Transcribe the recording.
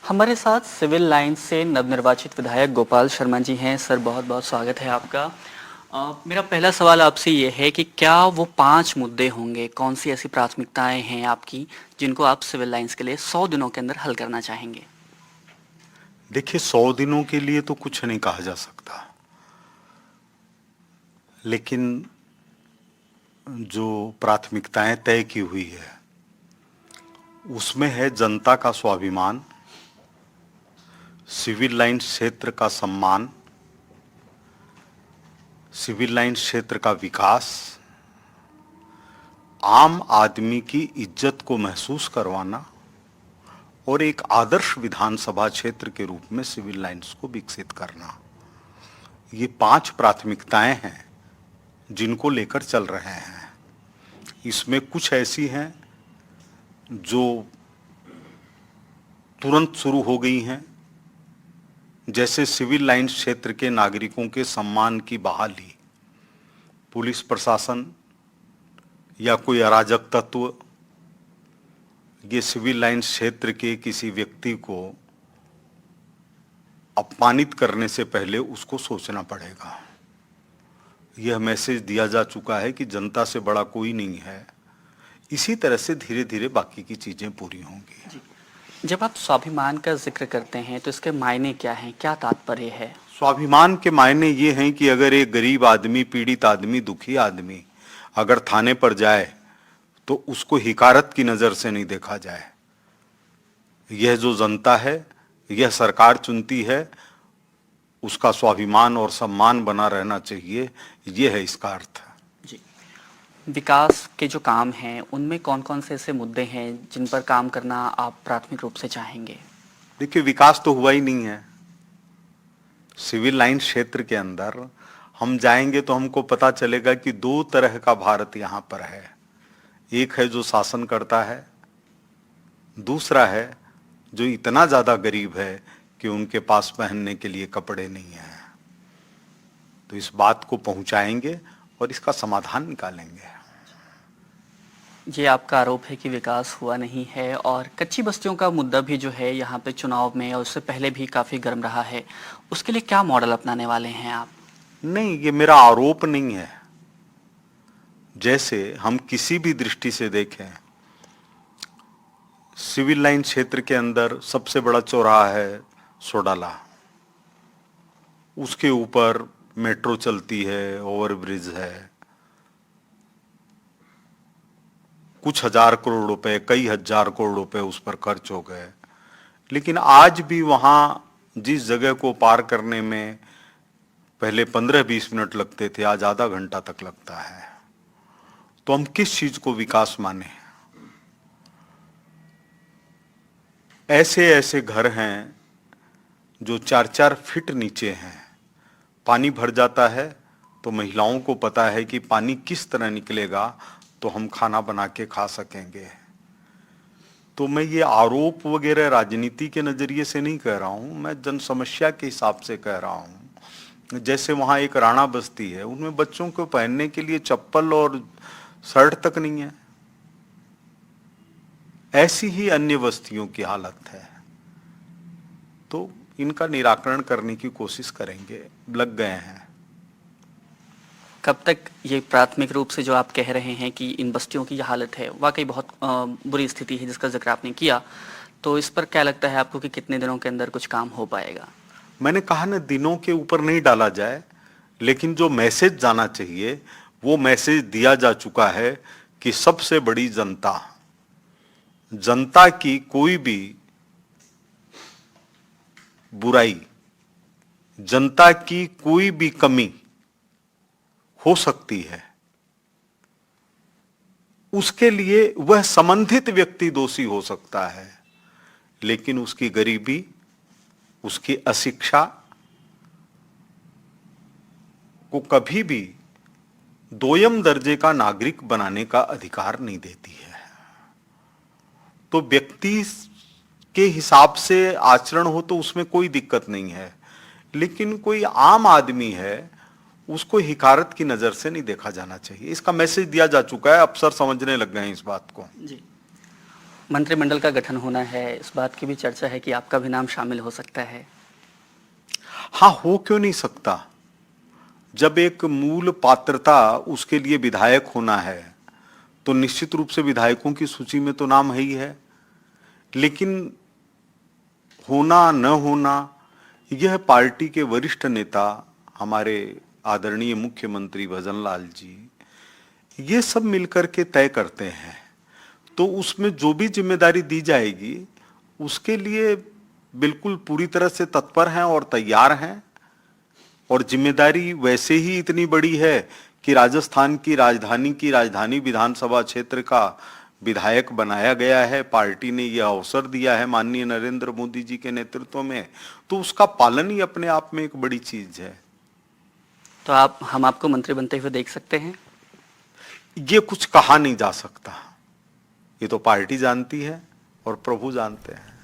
हमारे साथ civil lines से नवनिर्वाचित विधायक गोपाल शर्मा जी हैं। सर, बहुत बहुत स्वागत है आपका। मेरा पहला सवाल आपसे ये है कि क्या वो 5 मुद्दे होंगे, कौन सी ऐसी प्राथमिकताएं हैं आपकी जिनको आप सिविल लाइंस के लिए 100 दिनों के अंदर हल करना चाहेंगे? देखिए, 100 दिनों के लिए तो कुछ नहीं कहा जा सकता, लेकिन जो प्राथमिकताएं तय की हुई है उसमें है जनता का स्वाभिमान, सिविल लाइन क्षेत्र का सम्मान, सिविल लाइन क्षेत्र का विकास, आम आदमी की इज्जत को महसूस करवाना और एक आदर्श विधानसभा क्षेत्र के रूप में सिविल लाइंस को विकसित करना। ये 5 प्राथमिकताएं हैं जिनको लेकर चल रहे हैं। इसमें कुछ ऐसी हैं जो तुरंत शुरू हो गई हैं, जैसे सिविल लाइंस क्षेत्र के नागरिकों के सम्मान की बहाली। पुलिस प्रशासन या कोई अराजक तत्व ये सिविल लाइंस क्षेत्र के किसी व्यक्ति को अपमानित करने से पहले उसको सोचना पड़ेगा। यह मैसेज दिया जा चुका है कि जनता से बड़ा कोई नहीं है। इसी तरह से धीरे धीरे बाकी की चीजें पूरी होंगी। जब आप स्वाभिमान का जिक्र करते हैं तो इसके मायने क्या हैं, क्या तात्पर्य है? स्वाभिमान के मायने ये हैं कि अगर एक गरीब आदमी, पीड़ित आदमी, दुखी आदमी अगर थाने पर जाए तो उसको हिकारत की नजर से नहीं देखा जाए। यह जो जनता है, यह सरकार चुनती है, उसका स्वाभिमान और सम्मान बना रहना चाहिए। यह है इसका अर्थ। जी, विकास के जो काम हैं उनमें कौन कौन से ऐसे मुद्दे हैं जिन पर काम करना आप प्राथमिक रूप से चाहेंगे? देखिए, विकास तो हुआ ही नहीं है। सिविल लाइन क्षेत्र के अंदर हम जाएंगे तो हमको पता चलेगा कि 2 तरह का भारत यहां पर है। एक है जो शासन करता है, दूसरा है जो इतना ज्यादा गरीब है कि उनके पास पहनने के लिए कपड़े नहीं हैं। तो इस बात को पहुंचाएंगे और इसका समाधान निकालेंगे। ये आपका आरोप है कि विकास हुआ नहीं है, और कच्ची बस्तियों का मुद्दा भी जो है यहाँ पे चुनाव में और उससे पहले भी काफ़ी गर्म रहा है। उसके लिए क्या मॉडल अपनाने वाले हैं आप? नहीं, ये मेरा आरोप नहीं है। जैसे हम किसी भी दृष्टि से देखें, सिविल लाइन क्षेत्र के अंदर सबसे बड़ा चौराहा है सोडाला। उसके ऊपर मेट्रो चलती है, ओवरब्रिज है। कुछ हजार करोड़ रुपए, कई हजार करोड़ रुपए उस पर खर्च हो गए, लेकिन आज भी वहां जिस जगह को पार करने में पहले 15-20 मिनट लगते थे, आज आधा घंटा तक लगता है। तो हम किस चीज को विकास माने? ऐसे ऐसे घर हैं जो 4-4 फीट नीचे हैं। पानी भर जाता है तो महिलाओं को पता है कि पानी किस तरह निकलेगा तो हम खाना बना के खा सकेंगे। तो मैं ये आरोप वगैरह राजनीति के नजरिए से नहीं कह रहा हूं, मैं जन समस्या के हिसाब से कह रहा हूं। जैसे वहां एक राणा बस्ती है, उनमें बच्चों को पहनने के लिए चप्पल और शर्ट तक नहीं है। ऐसी ही अन्य बस्तियों की हालत है। तो इनका निराकरण करने की कोशिश करेंगे, लग गए हैं। कब तक ये प्राथमिक रूप से जो आप कह रहे हैं कि इन बस्तियों की यह हालत है, वाकई बहुत बुरी स्थिति है जिसका जिक्र आपने किया, तो इस पर क्या लगता है आपको कि कितने दिनों के अंदर कुछ काम हो पाएगा? मैंने कहा ना, दिनों के ऊपर नहीं डाला जाए, लेकिन जो मैसेज जाना चाहिए वो मैसेज दिया जा चुका है कि सबसे बड़ी जनता, जनता की कोई भी बुराई, जनता की कोई भी कमी हो सकती है, उसके लिए वह संबंधित व्यक्ति दोषी हो सकता है, लेकिन उसकी गरीबी, उसकी अशिक्षा को कभी भी दोयम दर्जे का नागरिक बनाने का अधिकार नहीं देती है। तो व्यक्ति के हिसाब से आचरण हो तो उसमें कोई दिक्कत नहीं है, लेकिन कोई आम आदमी है, उसको हिकारत की नजर से नहीं देखा जाना चाहिए। इसका मैसेज दिया जा चुका है, अफसर समझने लग गए हैं इस बात को। जी, मंत्रिमंडल का गठन होना है, इस बात की भी चर्चा है कि आपका भी नाम शामिल हो सकता है। हाँ, हो क्यों नहीं सकता। जब एक मूल पात्रता उसके लिए विधायक होना है तो निश्चित रूप से विधायकों की सूची में तो नाम है ही है। लेकिन होना न होना यह पार्टी के वरिष्ठ नेता हमारे आदरणीय मुख्यमंत्री भजनलाल जी ये सब मिलकर के तय करते हैं। तो उसमें जो भी जिम्मेदारी दी जाएगी उसके लिए बिल्कुल पूरी तरह से तत्पर हैं और तैयार हैं। और जिम्मेदारी वैसे ही इतनी बड़ी है कि राजस्थान की राजधानी विधानसभा क्षेत्र का विधायक बनाया गया है। पार्टी ने यह अवसर दिया है माननीय नरेंद्र मोदी जी के नेतृत्व में, तो उसका पालन ही अपने आप में एक बड़ी चीज है। तो हम आपको मंत्री बनते हुए देख सकते हैं? ये कुछ कहा नहीं जा सकता, ये तो पार्टी जानती है और प्रभु जानते हैं।